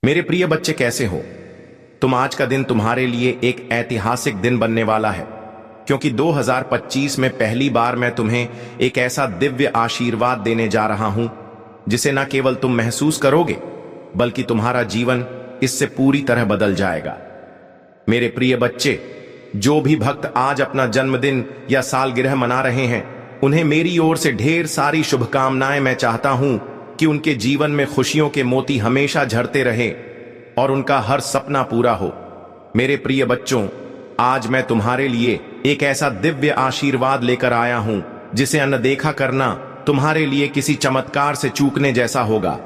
मेरे प्रिय बच्चे, कैसे हो तुम? आज का दिन तुम्हारे लिए एक ऐतिहासिक दिन बनने वाला है, क्योंकि 2025 में पहली बार मैं तुम्हें एक ऐसा दिव्य आशीर्वाद देने जा रहा हूं जिसे न केवल तुम महसूस करोगे बल्कि तुम्हारा जीवन इससे पूरी तरह बदल जाएगा। मेरे प्रिय बच्चे, जो भी भक्त आज अपना जन्मदिन या सालगिरह मना रहे हैं, उन्हें मेरी ओर से ढेर सारी शुभकामनाएं। मैं चाहता हूं कि उनके जीवन में खुशियों के मोती हमेशा झरते रहे और उनका हर सपना पूरा हो। मेरे प्रिय बच्चों, आज मैं तुम्हारे लिए एक ऐसा दिव्य आशीर्वाद लेकर आया हूं जिसे अनदेखा करना तुम्हारे लिए किसी चमत्कार से चूकने जैसा होगा।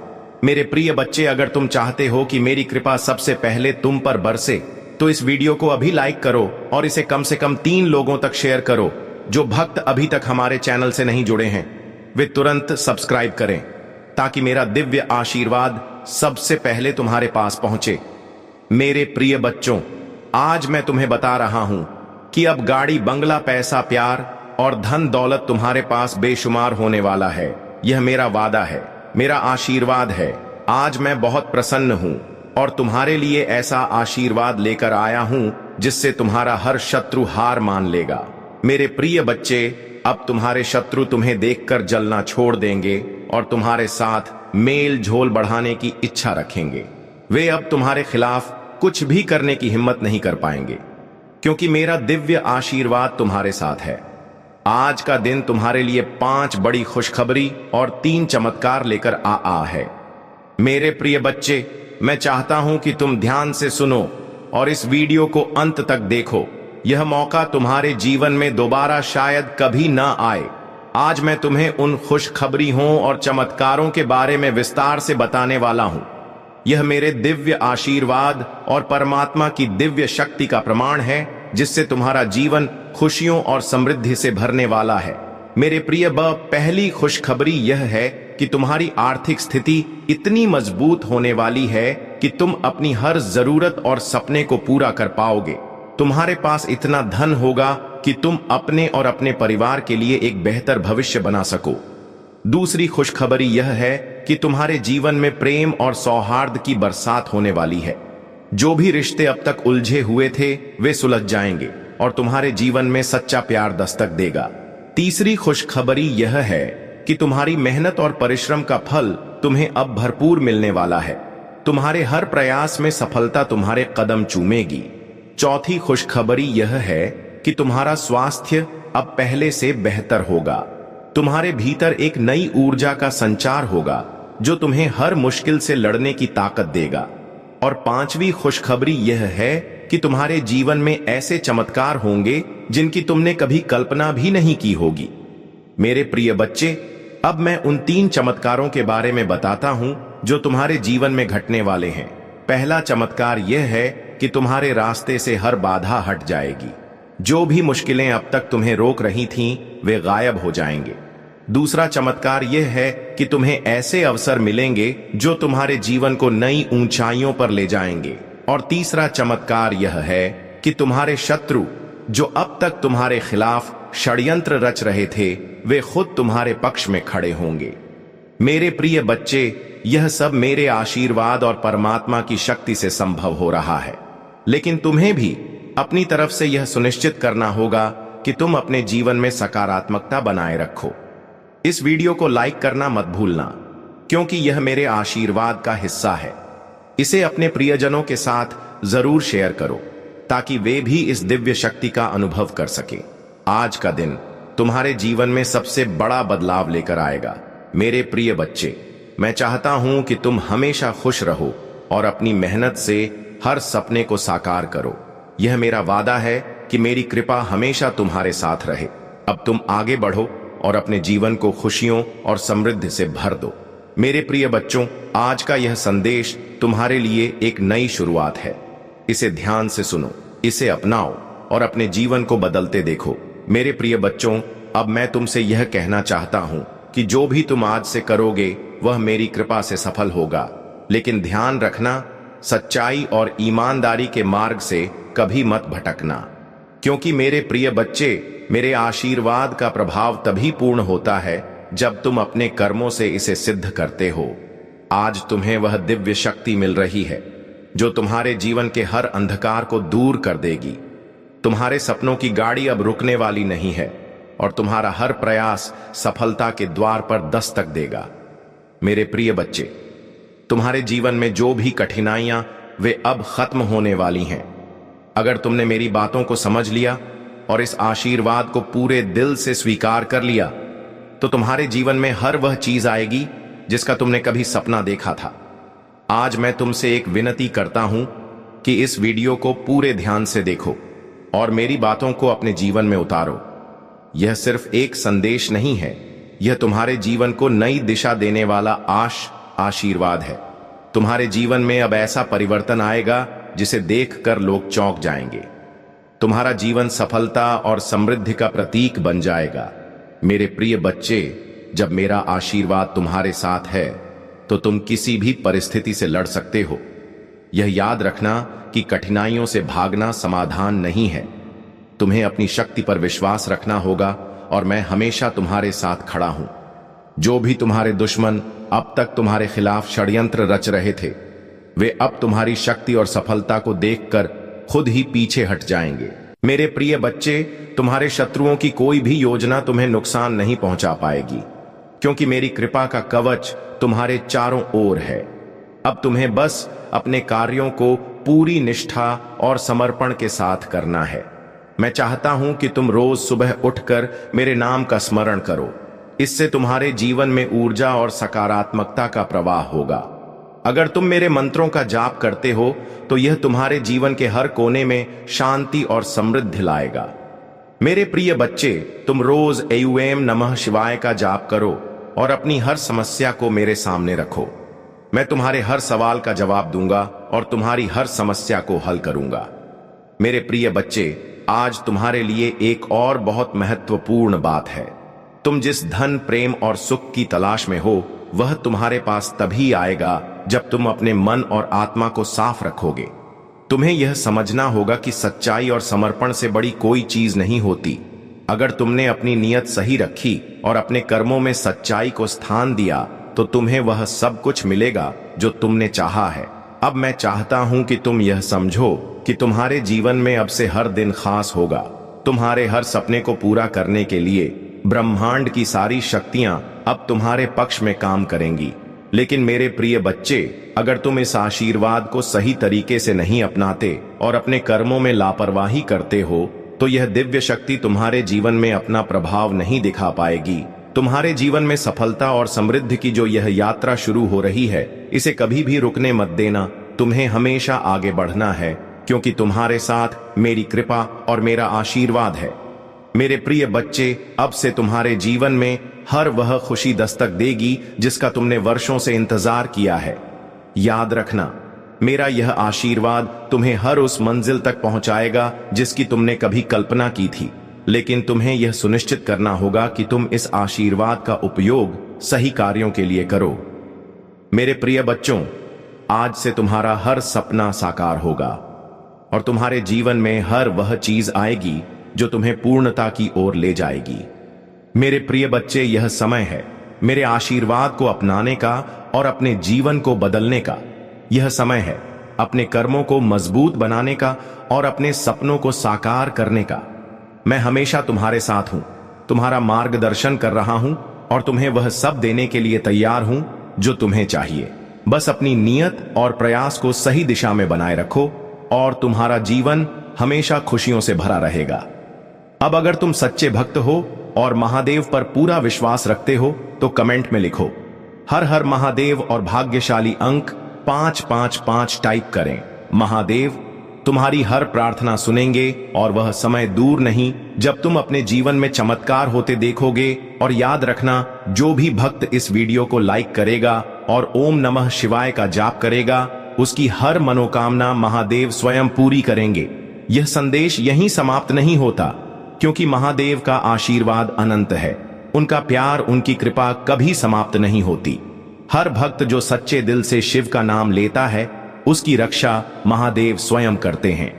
मेरे प्रिय बच्चे, अगर तुम चाहते हो कि मेरी कृपा सबसे पहले तुम पर बरसे तो इस वीडियो को अभी लाइक करो और इसे कम से कम 3 लोगों तक शेयर करो। जो भक्त अभी तक हमारे चैनल से नहीं जुड़े हैं वे तुरंत सब्सक्राइब करें ताकि मेरा दिव्य आशीर्वाद सबसे पहले तुम्हारे पास पहुंचे। मेरे प्रिय बच्चों, आज मैं तुम्हें बता रहा हूं कि अब गाड़ी, बंगला, पैसा, प्यार और धन दौलत तुम्हारे पास बेशुमार होने वाला है। यह मेरा वादा है, मेरा आशीर्वाद है। आज मैं बहुत प्रसन्न हूं और तुम्हारे लिए ऐसा आशीर्वाद लेकर आया हूं जिससे तुम्हारा हर शत्रु हार मान लेगा। मेरे प्रिय बच्चे, अब तुम्हारे शत्रु तुम्हें देखकर जलना छोड़ देंगे और तुम्हारे साथ मेल झोल बढ़ाने की इच्छा रखेंगे। वे अब तुम्हारे खिलाफ कुछ भी करने की हिम्मत नहीं कर पाएंगे, क्योंकि मेरा दिव्य आशीर्वाद तुम्हारे साथ है। आज का दिन तुम्हारे लिए 5 बड़ी खुशखबरी और 3 चमत्कार लेकर आ है। मेरे प्रिय बच्चे, मैं चाहता हूं कि तुम ध्यान से सुनो और इस वीडियो को अंत तक देखो। यह मौका तुम्हारे जीवन में दोबारा शायद कभी ना आए। आज मैं तुम्हें उन खुशखबरियों और चमत्कारों के बारे में विस्तार से बताने वाला हूं। यह मेरे दिव्य आशीर्वाद और परमात्मा की दिव्य शक्ति का प्रमाण है जिससे तुम्हारा जीवन खुशियों और समृद्धि से भरने वाला है। मेरे प्रिय पहली खुशखबरी यह है कि तुम्हारी आर्थिक स्थिति इतनी मजबूत होने वाली है कि तुम अपनी हर जरूरत और सपने को पूरा कर पाओगे। तुम्हारे पास इतना धन होगा कि तुम अपने और अपने परिवार के लिए एक बेहतर भविष्य बना सको। दूसरी खुशखबरी यह है कि तुम्हारे जीवन में प्रेम और सौहार्द की बरसात होने वाली है। जो भी रिश्ते अब तक उलझे हुए थे वे सुलझ जाएंगे और तुम्हारे जीवन में सच्चा प्यार दस्तक देगा। तीसरी खुशखबरी यह है कि तुम्हारी मेहनत और परिश्रम का फल तुम्हें अब भरपूर मिलने वाला है। तुम्हारे हर प्रयास में सफलता तुम्हारे कदम चूमेगी। चौथी खुशखबरी यह है कि तुम्हारा स्वास्थ्य अब पहले से बेहतर होगा। तुम्हारे भीतर एक नई ऊर्जा का संचार होगा जो तुम्हें हर मुश्किल से लड़ने की ताकत देगा। और 5वीं खुशखबरी यह है कि तुम्हारे जीवन में ऐसे चमत्कार होंगे जिनकी तुमने कभी कल्पना भी नहीं की होगी। मेरे प्रिय बच्चे, अब मैं उन 3 चमत्कारों के बारे में बताता हूं जो तुम्हारे जीवन में घटने वाले हैं। पहला चमत्कार यह है कि तुम्हारे रास्ते से हर बाधा हट जाएगी। जो भी मुश्किलें अब तक तुम्हें रोक रही थीं, वे गायब हो जाएंगे। दूसरा चमत्कार यह है कि तुम्हें ऐसे अवसर मिलेंगे जो तुम्हारे जीवन को नई ऊंचाइयों पर ले जाएंगे। और तीसरा चमत्कार यह है कि तुम्हारे शत्रु जो अब तक तुम्हारे खिलाफ षड्यंत्र रच रहे थे, वे खुद तुम्हारे पक्ष में खड़े होंगे। मेरे प्रिय बच्चे, यह सब मेरे आशीर्वाद और परमात्मा की शक्ति से संभव हो रहा है, लेकिन तुम्हें भी अपनी तरफ से यह सुनिश्चित करना होगा कि तुम अपने जीवन में सकारात्मकता बनाए रखो। इस वीडियो को लाइक करना मत भूलना, क्योंकि यह मेरे आशीर्वाद का हिस्सा है। इसे अपने प्रियजनों के साथ जरूर शेयर करो ताकि वे भी इस दिव्य शक्ति का अनुभव कर सके। आज का दिन तुम्हारे जीवन में सबसे बड़ा बदलाव लेकर आएगा। मेरे प्रिय बच्चे, मैं चाहता हूं कि तुम हमेशा खुश रहो और अपनी मेहनत से हर सपने को साकार करो। यह मेरा वादा है कि मेरी कृपा हमेशा तुम्हारे साथ रहे। अब तुम आगे बढ़ो और अपने जीवन को खुशियों और समृद्धि से भर दो। मेरे प्रिय बच्चों, आज का यह संदेश तुम्हारे लिए एक नई शुरुआत है। इसे ध्यान से सुनो, इसे अपनाओ और अपने जीवन को बदलते देखो। मेरे प्रिय बच्चों, अब मैं तुमसे यह कहना चाहता हूं कि जो भी तुम आज से करोगे वह मेरी कृपा से सफल होगा, लेकिन ध्यान रखना, सच्चाई और ईमानदारी के मार्ग से कभी मत भटकना, क्योंकि मेरे प्रिय बच्चे, मेरे आशीर्वाद का प्रभाव तभी पूर्ण होता है जब तुम अपने कर्मों से इसे सिद्ध करते हो। आज तुम्हें वह दिव्य शक्ति मिल रही है जो तुम्हारे जीवन के हर अंधकार को दूर कर देगी। तुम्हारे सपनों की गाड़ी अब रुकने वाली नहीं है और तुम्हारा हर प्रयास सफलता के द्वार पर दस्तक देगा। मेरे प्रिय बच्चे, तुम्हारे जीवन में जो भी कठिनाइयां वे अब खत्म होने वाली हैं। अगर तुमने मेरी बातों को समझ लिया और इस आशीर्वाद को पूरे दिल से स्वीकार कर लिया तो तुम्हारे जीवन में हर वह चीज आएगी जिसका तुमने कभी सपना देखा था। आज मैं तुमसे एक विनती करता हूं कि इस वीडियो को पूरे ध्यान से देखो और मेरी बातों को अपने जीवन में उतारो। यह सिर्फ एक संदेश नहीं है, यह तुम्हारे जीवन को नई दिशा देने वाला आशीर्वाद है। तुम्हारे जीवन में अब ऐसा परिवर्तन आएगा जिसे देखकर लोग चौंक जाएंगे। तुम्हारा जीवन सफलता और समृद्धि का प्रतीक बन जाएगा। मेरे प्रिय बच्चे, जब मेरा आशीर्वाद तुम्हारे साथ है तो तुम किसी भी परिस्थिति से लड़ सकते हो। यह याद रखना कि कठिनाइयों से भागना समाधान नहीं है। तुम्हें अपनी शक्ति पर विश्वास रखना होगा और मैं हमेशा तुम्हारे साथ खड़ा हूं। जो भी तुम्हारे दुश्मन अब तक तुम्हारे खिलाफ षड्यंत्र रच रहे थे, वे अब तुम्हारी शक्ति और सफलता को देखकर खुद ही पीछे हट जाएंगे। मेरे प्रिय बच्चे, तुम्हारे शत्रुओं की कोई भी योजना तुम्हें नुकसान नहीं पहुंचा पाएगी, क्योंकि मेरी कृपा का कवच तुम्हारे चारों ओर है। अब तुम्हें बस अपने कार्यों को पूरी निष्ठा और समर्पण के साथ करना है। मैं चाहता हूं कि तुम रोज सुबह उठकर मेरे नाम का स्मरण करो। इससे तुम्हारे जीवन में ऊर्जा और सकारात्मकता का प्रवाह होगा। अगर तुम मेरे मंत्रों का जाप करते हो तो यह तुम्हारे जीवन के हर कोने में शांति और समृद्धि लाएगा। मेरे प्रिय बच्चे, तुम रोज ओम नमः शिवाय का जाप करो और अपनी हर समस्या को मेरे सामने रखो। मैं तुम्हारे हर सवाल का जवाब दूंगा और तुम्हारी हर समस्या को हल करूंगा। मेरे प्रिय बच्चे, आज तुम्हारे लिए एक और बहुत महत्वपूर्ण बात है। तुम जिस धन, प्रेम और सुख की तलाश में हो, वह तुम्हारे पास तभी आएगा जब तुम अपने मन और आत्मा को साफ रखोगे। तुम्हें यह समझना होगा कि सच्चाई और समर्पण से बड़ी कोई चीज नहीं होती। अगर तुमने अपनी नीयत सही रखी और अपने कर्मों में सच्चाई को स्थान दिया तो तुम्हें वह सब कुछ मिलेगा जो तुमने चाहा है। अब मैं चाहता हूं कि तुम यह समझो कि तुम्हारे जीवन में अब से हर दिन खास होगा। तुम्हारे हर सपने को पूरा करने के लिए ब्रह्मांड की सारी शक्तियां अब तुम्हारे पक्ष में काम करेंगी। लेकिन मेरे प्रिय बच्चे, अगर तुम इस आशीर्वाद को सही तरीके से नहीं अपनाते और अपने कर्मों में लापरवाही करते हो तो यह दिव्य शक्ति तुम्हारे जीवन में अपना प्रभाव नहीं दिखा पाएगी। तुम्हारे जीवन में सफलता और समृद्धि की जो यह यात्रा शुरू हो रही है, इसे कभी भी रुकने मत देना। तुम्हें हमेशा आगे बढ़ना है, क्योंकि तुम्हारे साथ मेरी कृपा और मेरा आशीर्वाद है। मेरे प्रिय बच्चे, अब से तुम्हारे जीवन में हर वह खुशी दस्तक देगी जिसका तुमने वर्षों से इंतजार किया है। याद रखना, मेरा यह आशीर्वाद तुम्हें हर उस मंजिल तक पहुंचाएगा जिसकी तुमने कभी कल्पना की थी। लेकिन तुम्हें यह सुनिश्चित करना होगा कि तुम इस आशीर्वाद का उपयोग सही कार्यों के लिए करो। मेरे प्रिय बच्चों, आज से तुम्हारा हर सपना साकार होगा और तुम्हारे जीवन में हर वह चीज आएगी जो तुम्हें पूर्णता की ओर ले जाएगी। मेरे प्रिय बच्चे, यह समय है मेरे आशीर्वाद को अपनाने का और अपने जीवन को बदलने का। यह समय है अपने कर्मों को मजबूत बनाने का और अपने सपनों को साकार करने का। मैं हमेशा तुम्हारे साथ हूं, तुम्हारा मार्गदर्शन कर रहा हूं और तुम्हें वह सब देने के लिए तैयार हूं जो तुम्हें चाहिए। बस अपनी नियत और प्रयास को सही दिशा में बनाए रखो और तुम्हारा जीवन हमेशा खुशियों से भरा रहेगा। अब अगर तुम सच्चे भक्त हो और महादेव पर पूरा विश्वास रखते हो तो कमेंट में लिखो हर हर महादेव और भाग्यशाली अंक 555 टाइप करें। महादेव तुम्हारी हर प्रार्थना सुनेंगे और वह समय दूर नहीं जब तुम अपने जीवन में चमत्कार होते देखोगे। और याद रखना, जो भी भक्त इस वीडियो को लाइक करेगा और ओम नमः शिवाय का जाप करेगा, उसकी हर मनोकामना महादेव स्वयं पूरी करेंगे। यह संदेश यहीं समाप्त नहीं होता, क्योंकि महादेव का आशीर्वाद अनंत है। उनका प्यार, उनकी कृपा कभी समाप्त नहीं होती। हर भक्त जो सच्चे दिल से शिव का नाम लेता है, उसकी रक्षा महादेव स्वयं करते हैं।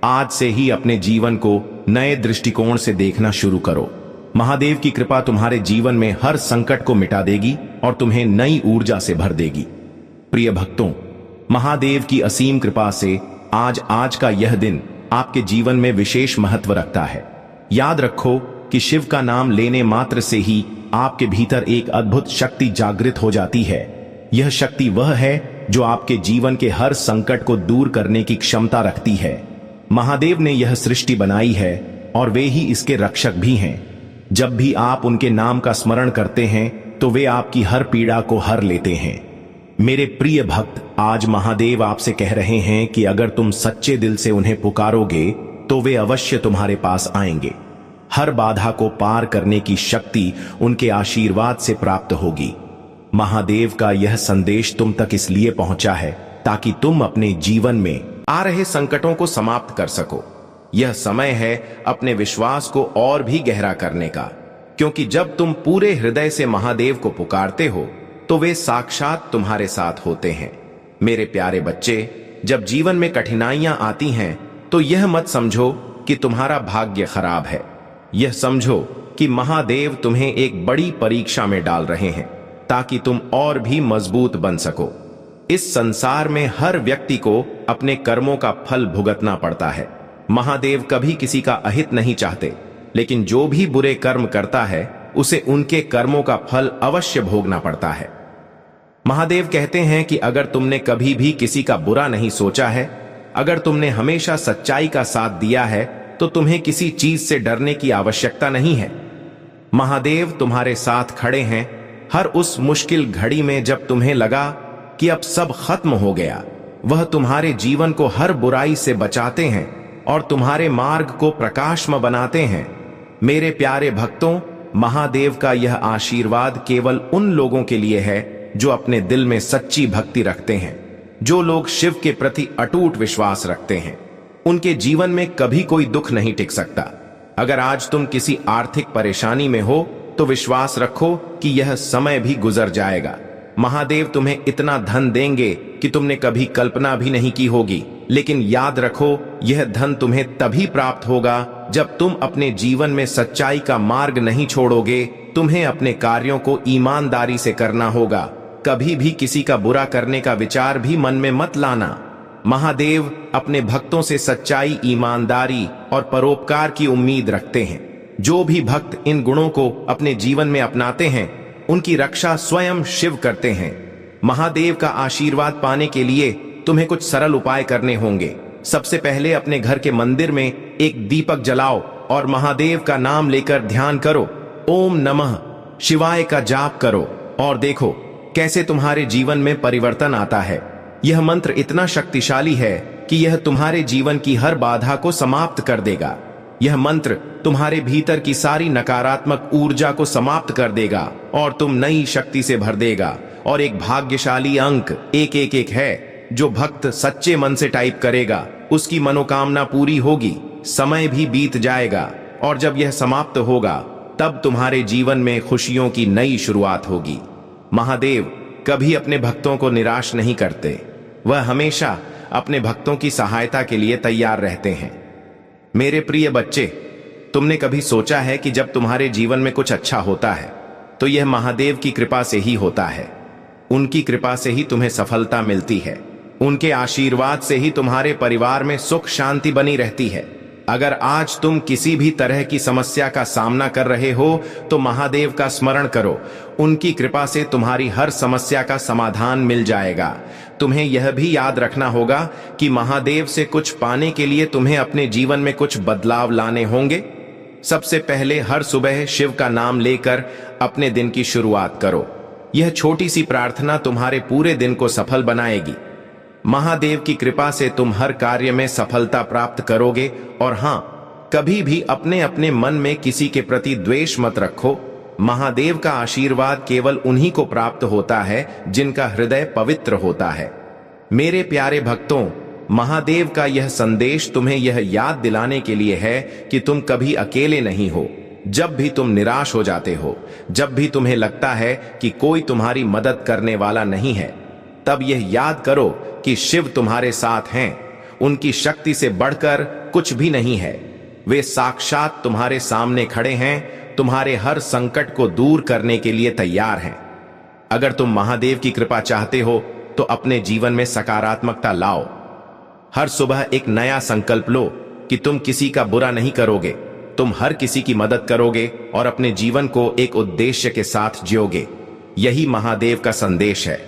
आज से ही अपने जीवन को नए दृष्टिकोण से देखना शुरू करो। महादेव की कृपा तुम्हारे जीवन में हर संकट को मिटा देगी और तुम्हें नई ऊर्जा से भर देगी। प्रिय भक्तों, महादेव की असीम कृपा से आज का यह दिन आपके जीवन में विशेष महत्व रखता है। याद रखो कि शिव का नाम लेने मात्र से ही आपके भीतर एक अद्भुत शक्ति जागृत हो जाती है। यह शक्ति वह है जो आपके जीवन के हर संकट को दूर करने की क्षमता रखती है। महादेव ने यह सृष्टि बनाई है और वे ही इसके रक्षक भी हैं। जब भी आप उनके नाम का स्मरण करते हैं तो वे आपकी हर पीड़ा को हर लेते हैं। मेरे प्रिय भक्त, आज महादेव आपसे कह रहे हैं कि अगर तुम सच्चे दिल से उन्हें पुकारोगे तो वे अवश्य तुम्हारे पास आएंगे। हर बाधा को पार करने की शक्ति उनके आशीर्वाद से प्राप्त होगी। महादेव का यह संदेश तुम तक इसलिए पहुंचा है ताकि तुम अपने जीवन में आ रहे संकटों को समाप्त कर सको। यह समय है अपने विश्वास को और भी गहरा करने का, क्योंकि जब तुम पूरे हृदय से महादेव को पुकारते हो तो वे साक्षात तुम्हारे साथ होते हैं। मेरे प्यारे बच्चे, जब जीवन में कठिनाइयां आती हैं तो यह मत समझो कि तुम्हारा भाग्य खराब है। यह समझो कि महादेव तुम्हें एक बड़ी परीक्षा में डाल रहे हैं ताकि तुम और भी मजबूत बन सको। इस संसार में हर व्यक्ति को अपने कर्मों का फल भुगतना पड़ता है। महादेव कभी किसी का अहित नहीं चाहते, लेकिन जो भी बुरे कर्म करता है उसे उनके कर्मों का फल अवश्य भोगना पड़ता है। महादेव कहते हैं कि अगर तुमने कभी भी किसी का बुरा नहीं सोचा है, अगर तुमने हमेशा सच्चाई का साथ दिया है, तो तुम्हें किसी चीज से डरने की आवश्यकता नहीं है। महादेव तुम्हारे साथ खड़े हैं हर उस मुश्किल घड़ी में जब तुम्हें लगा कि अब सब खत्म हो गया। वह तुम्हारे जीवन को हर बुराई से बचाते हैं और तुम्हारे मार्ग को प्रकाशमय बनाते हैं। मेरे प्यारे भक्तों, महादेव का यह आशीर्वाद केवल उन लोगों के लिए है जो अपने दिल में सच्ची भक्ति रखते हैं। जो लोग शिव के प्रति अटूट विश्वास रखते हैं, उनके जीवन में कभी कोई दुख नहीं टिक सकता। अगर आज तुम किसी आर्थिक परेशानी में हो तो विश्वास रखो कि यह समय भी गुजर जाएगा। महादेव तुम्हें इतना धन देंगे कि तुमने कभी कल्पना भी नहीं की होगी। लेकिन याद रखो, यह धन तुम्हें तभी प्राप्त होगा जब तुम अपने जीवन में सच्चाई का मार्ग नहीं छोड़ोगे। तुम्हें अपने कार्यों को ईमानदारी से करना होगा। कभी भी किसी का बुरा करने का विचार भी मन में मत लाना। महादेव अपने भक्तों से सच्चाई, ईमानदारी और परोपकार की उम्मीद रखते हैं। जो भी भक्त इन गुणों को अपने जीवन में अपनाते हैं, उनकी रक्षा स्वयं शिव करते हैं। महादेव का आशीर्वाद पाने के लिए तुम्हें कुछ सरल उपाय करने होंगे। सबसे पहले अपने घर के मंदिर में एक दीपक जलाओ और महादेव का नाम लेकर ध्यान करो। ओम नमः शिवाय का जाप करो और देखो कैसे तुम्हारे जीवन में परिवर्तन आता है। यह मंत्र इतना शक्तिशाली है कि यह तुम्हारे जीवन की हर बाधा को समाप्त कर देगा। यह मंत्र तुम्हारे भीतर की सारी नकारात्मक ऊर्जा को समाप्त कर देगा और तुम नई शक्ति से भर देगा। और एक भाग्यशाली अंक 111 है। जो भक्त सच्चे मन से टाइप करेगा उसकी मनोकामना पूरी होगी। समय भी बीत जाएगा और जब यह समाप्त होगा तब तुम्हारे जीवन में खुशियों की नई शुरुआत होगी। महादेव कभी अपने भक्तों को निराश नहीं करते। वह हमेशा अपने भक्तों की सहायता के लिए तैयार रहते हैं। मेरे प्रिय बच्चे, तुमने कभी सोचा है कि जब तुम्हारे जीवन में कुछ अच्छा होता है तो यह महादेव की कृपा से ही होता है। उनकी कृपा से ही तुम्हें सफलता मिलती है। उनके आशीर्वाद से ही तुम्हारे परिवार में सुख शांति बनी रहती है। अगर आज तुम किसी भी तरह की समस्या का सामना कर रहे हो तो महादेव का स्मरण करो। उनकी कृपा से तुम्हारी हर समस्या का समाधान मिल जाएगा। तुम्हें यह भी याद रखना होगा कि महादेव से कुछ पाने के लिए तुम्हें अपने जीवन में कुछ बदलाव लाने होंगे। सबसे पहले हर सुबह शिव का नाम लेकर अपने दिन की शुरुआत करो। यह छोटी सी प्रार्थना तुम्हारे पूरे दिन को सफल बनाएगी। महादेव की कृपा से तुम हर कार्य में सफलता प्राप्त करोगे। और हाँ, कभी भी अपने अपने मन में किसी के प्रति द्वेष मत रखो। महादेव का आशीर्वाद केवल उन्हीं को प्राप्त होता है जिनका हृदय पवित्र होता है। मेरे प्यारे भक्तों, महादेव का यह संदेश तुम्हें यह याद दिलाने के लिए है कि तुम कभी अकेले नहीं हो। जब भी तुम निराश हो जाते हो, जब भी तुम्हें लगता है कि कोई तुम्हारी मदद करने वाला नहीं है, तब यह याद करो कि शिव तुम्हारे साथ हैं। उनकी शक्ति से बढ़कर कुछ भी नहीं है। वे साक्षात तुम्हारे सामने खड़े हैं, तुम्हारे हर संकट को दूर करने के लिए तैयार हैं। अगर तुम महादेव की कृपा चाहते हो तो अपने जीवन में सकारात्मकता लाओ। हर सुबह एक नया संकल्प लो कि तुम किसी का बुरा नहीं करोगे, तुम हर किसी की मदद करोगे और अपने जीवन को एक उद्देश्य के साथ जियोगे। यही महादेव का संदेश है।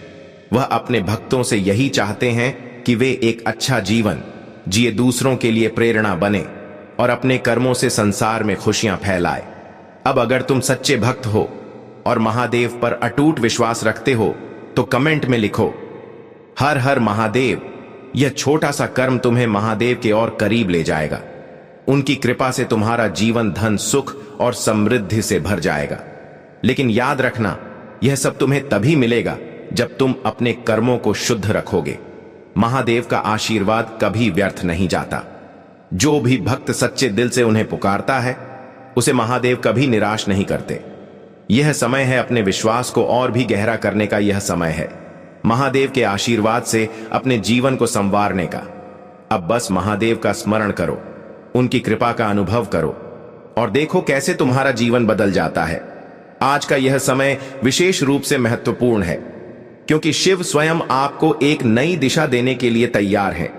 वह अपने भक्तों से यही चाहते हैं कि वे एक अच्छा जीवन जिए, दूसरों के लिए प्रेरणा बने और अपने कर्मों से संसार में खुशियां फैलाए। अब अगर तुम सच्चे भक्त हो और महादेव पर अटूट विश्वास रखते हो तो कमेंट में लिखो हर हर महादेव। यह छोटा सा कर्म तुम्हें महादेव के और करीब ले जाएगा। उनकी कृपा से तुम्हारा जीवन धन, सुख और समृद्धि से भर जाएगा। लेकिन याद रखना, यह सब तुम्हें तभी मिलेगा जब तुम अपने कर्मों को शुद्ध रखोगे। महादेव का आशीर्वाद कभी व्यर्थ नहीं जाता। जो भी भक्त सच्चे दिल से उन्हें पुकारता है, उसे महादेव कभी निराश नहीं करते। यह समय है अपने विश्वास को और भी गहरा करने का। यह समय है महादेव के आशीर्वाद से अपने जीवन को संवारने का। अब बस महादेव का स्मरण करो, उनकी कृपा का अनुभव करो और देखो कैसे तुम्हारा जीवन बदल जाता है। आज का यह समय विशेष रूप से महत्वपूर्ण है क्योंकि शिव स्वयं आपको एक नई दिशा देने के लिए तैयार है।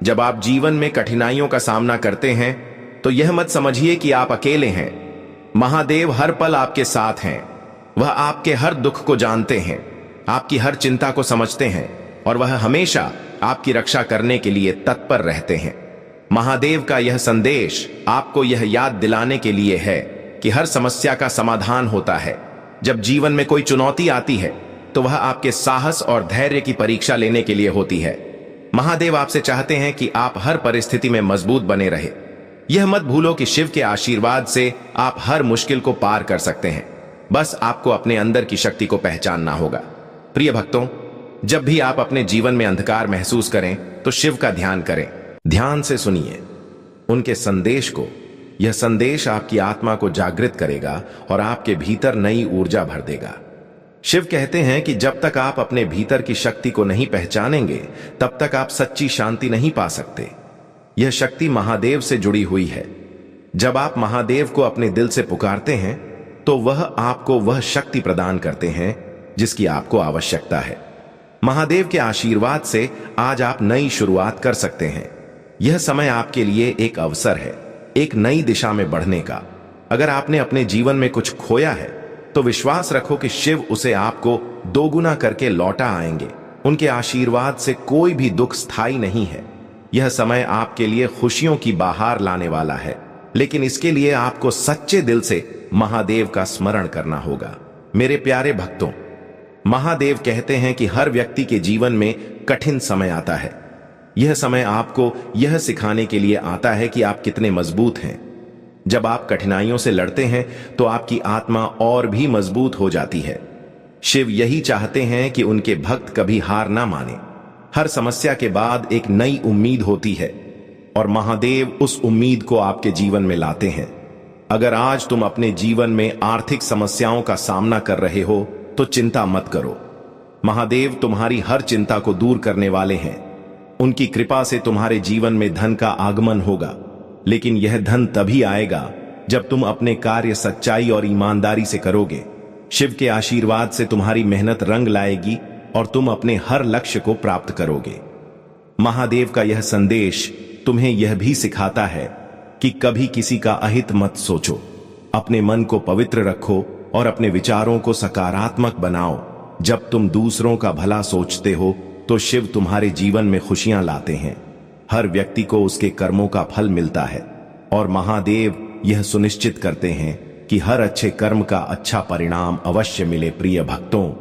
जब आप जीवन में कठिनाइयों का सामना करते हैं तो यह मत समझिए कि आप अकेले हैं। महादेव हर पल आपके साथ हैं। वह आपके हर दुख को जानते हैं, आपकी हर चिंता को समझते हैं और वह हमेशा आपकी रक्षा करने के लिए तत्पर रहते हैं। महादेव का यह संदेश आपको यह याद दिलाने के लिए है कि हर समस्या का समाधान होता है। जब जीवन में कोई चुनौती आती है तो वह आपके साहस और धैर्य की परीक्षा लेने के लिए होती है। महादेव आपसे चाहते हैं कि आप हर परिस्थिति में मजबूत बने रहे। यह मत भूलो कि शिव के आशीर्वाद से आप हर मुश्किल को पार कर सकते हैं। बस आपको अपने अंदर की शक्ति को पहचानना होगा। प्रिय भक्तों, जब भी आप अपने जीवन में अंधकार महसूस करें तो शिव का ध्यान करें। ध्यान से सुनिए उनके संदेश को। यह संदेश आपकी आत्मा को जागृत करेगा और आपके भीतर नई ऊर्जा भर देगा। शिव कहते हैं कि जब तक आप अपने भीतर की शक्ति को नहीं पहचानेंगे तब तक आप सच्ची शांति नहीं पा सकते। यह शक्ति महादेव से जुड़ी हुई है। जब आप महादेव को अपने दिल से पुकारते हैं तो वह आपको वह शक्ति प्रदान करते हैं जिसकी आपको आवश्यकता है। महादेव के आशीर्वाद से आज आप नई शुरुआत कर सकते हैं। यह समय आपके लिए एक अवसर है, एक नई दिशा में बढ़ने का। अगर आपने अपने जीवन में कुछ खोया है तो विश्वास रखो कि शिव उसे आपको दोगुना करके लौटा आएंगे। उनके आशीर्वाद से कोई भी दुख स्थायी नहीं है। यह समय आपके लिए खुशियों की बहार लाने वाला है, लेकिन इसके लिए आपको सच्चे दिल से महादेव का स्मरण करना होगा। मेरे प्यारे भक्तों, महादेव कहते हैं कि हर व्यक्ति के जीवन में कठिन समय आता है। यह समय आपको यह सिखाने के लिए आता है कि आप कितने मजबूत हैं। जब आप कठिनाइयों से लड़ते हैं तो आपकी आत्मा और भी मजबूत हो जाती है। शिव यही चाहते हैं कि उनके भक्त कभी हार ना माने। हर समस्या के बाद एक नई उम्मीद होती है और महादेव उस उम्मीद को आपके जीवन में लाते हैं। अगर आज तुम अपने जीवन में आर्थिक समस्याओं का सामना कर रहे हो तो चिंता मत करो। महादेव तुम्हारी हर चिंता को दूर करने वाले हैं। उनकी कृपा से तुम्हारे जीवन में धन का आगमन होगा, लेकिन यह धन तभी आएगा जब तुम अपने कार्य सच्चाई और ईमानदारी से करोगे। शिव के आशीर्वाद से तुम्हारी मेहनत रंग लाएगी और तुम अपने हर लक्ष्य को प्राप्त करोगे। महादेव का यह संदेश तुम्हें यह भी सिखाता है कि कभी किसी का अहित मत सोचो। अपने मन को पवित्र रखो और अपने विचारों को सकारात्मक बनाओ। जब तुम दूसरों का भला सोचते हो तो शिव तुम्हारे जीवन में खुशियां लाते हैं। हर व्यक्ति को उसके कर्मों का फल मिलता है और महादेव यह सुनिश्चित करते हैं कि हर अच्छे कर्म का अच्छा परिणाम अवश्य मिले। प्रिय भक्तों,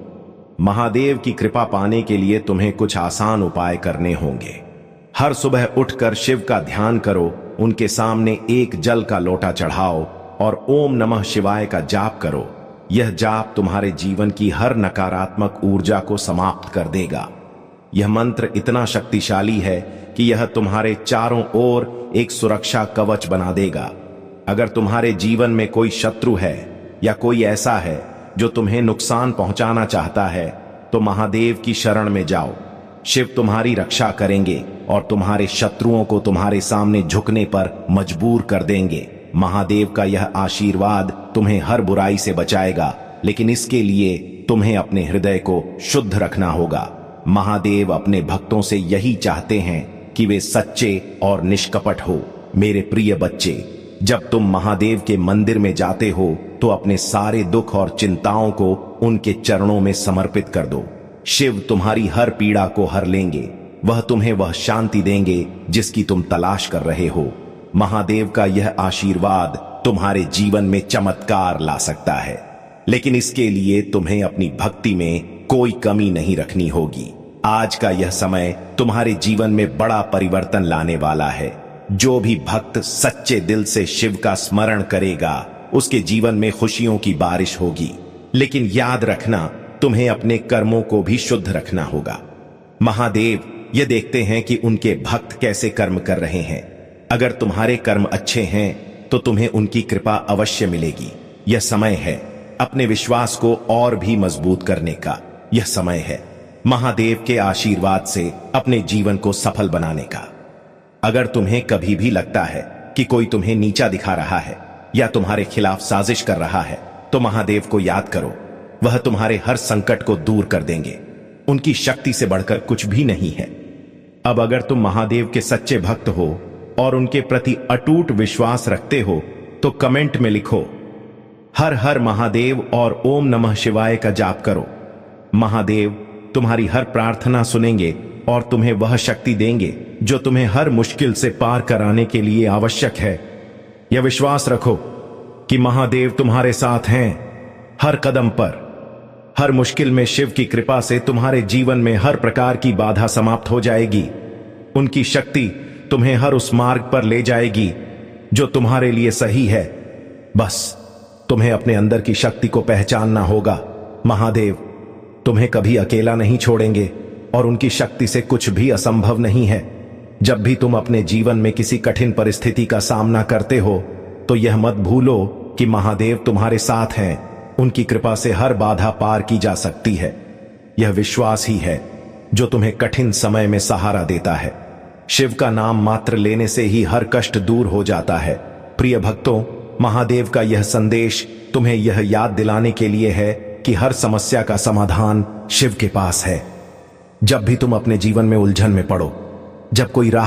महादेव की कृपा पाने के लिए तुम्हें कुछ आसान उपाय करने होंगे। हर सुबह उठकर शिव का ध्यान करो, उनके सामने एक जल का लोटा चढ़ाओ और ओम नमः शिवाय का जाप करो। यह जाप तुम्हारे जीवन की हर नकारात्मक ऊर्जा को समाप्त कर देगा। यह मंत्र इतना शक्तिशाली है कि यह तुम्हारे चारों ओर एक सुरक्षा कवच बना देगा। अगर तुम्हारे जीवन में कोई शत्रु है या कोई ऐसा है जो तुम्हें नुकसान पहुंचाना चाहता है तो महादेव की शरण में जाओ। शिव तुम्हारी रक्षा करेंगे और तुम्हारे शत्रुओं को तुम्हारे सामने झुकने पर मजबूर कर देंगे। महादेव का यह आशीर्वाद तुम्हें हर बुराई से बचाएगा, लेकिन इसके लिए तुम्हें अपने हृदय को शुद्ध रखना होगा। महादेव अपने भक्तों से यही चाहते हैं कि वे सच्चे और निष्कपट हो। मेरे प्रिय बच्चे, जब तुम महादेव के मंदिर में जाते हो तो अपने सारे दुख और चिंताओं को उनके चरणों में समर्पित कर दो। शिव तुम्हारी हर पीड़ा को हर लेंगे। वह तुम्हें वह शांति देंगे जिसकी तुम तलाश कर रहे हो। महादेव का यह आशीर्वाद तुम्हारे जीवन में चमत्कार ला सकता है, लेकिन इसके लिए तुम्हें अपनी भक्ति में कोई कमी नहीं रखनी होगी। आज का यह समय तुम्हारे जीवन में बड़ा परिवर्तन लाने वाला है। जो भी भक्त सच्चे दिल से शिव का स्मरण करेगा उसके जीवन में खुशियों की बारिश होगी। लेकिन याद रखना, तुम्हें अपने कर्मों को भी शुद्ध रखना होगा। महादेव ये देखते हैं कि उनके भक्त कैसे कर्म कर रहे हैं। अगर तुम्हारे कर्म अच्छे हैं तो तुम्हें उनकी कृपा अवश्य मिलेगी। यह समय है अपने विश्वास को और भी मजबूत करने का। यह समय है महादेव के आशीर्वाद से अपने जीवन को सफल बनाने का। अगर तुम्हें कभी भी लगता है कि कोई तुम्हें नीचा दिखा रहा है या तुम्हारे खिलाफ साजिश कर रहा है, तो महादेव को याद करो। वह तुम्हारे हर संकट को दूर कर देंगे। उनकी शक्ति से बढ़कर कुछ भी नहीं है। अब अगर तुम महादेव के सच्चे भक्त हो और उनके प्रति अटूट विश्वास रखते हो तो कमेंट में लिखो हर हर महादेव और ओम नमः शिवाय का जाप करो। महादेव तुम्हारी हर प्रार्थना सुनेंगे और तुम्हें वह शक्ति देंगे जो तुम्हें हर मुश्किल से पार कराने के लिए आवश्यक है। यह विश्वास रखो कि महादेव तुम्हारे साथ हैं हर कदम पर। हर मुश्किल में शिव की कृपा से तुम्हारे जीवन में हर प्रकार की बाधा समाप्त हो जाएगी। उनकी शक्ति तुम्हें हर उस मार्ग पर ले जाएगी जो तुम्हारे लिए सही है। बस तुम्हें अपने अंदर की शक्ति को पहचानना होगा। महादेव तुम्हें कभी अकेला नहीं छोड़ेंगे और उनकी शक्ति से कुछ भी असंभव नहीं है। जब भी तुम अपने जीवन में किसी कठिन परिस्थिति का सामना करते हो तो यह मत भूलो कि महादेव तुम्हारे साथ हैं। उनकी कृपा से हर बाधा पार की जा सकती है। यह विश्वास ही है जो तुम्हें कठिन समय में सहारा देता है। शिव का नाम मात्र लेने से ही हर कष्ट दूर हो जाता है। प्रिय भक्तों, महादेव का यह संदेश तुम्हें यह याद दिलाने के लिए है कि हर समस्या का समाधान शिव के पास है। जब भी तुम अपने जीवन में उलझन में पड़ो, जब कोई राह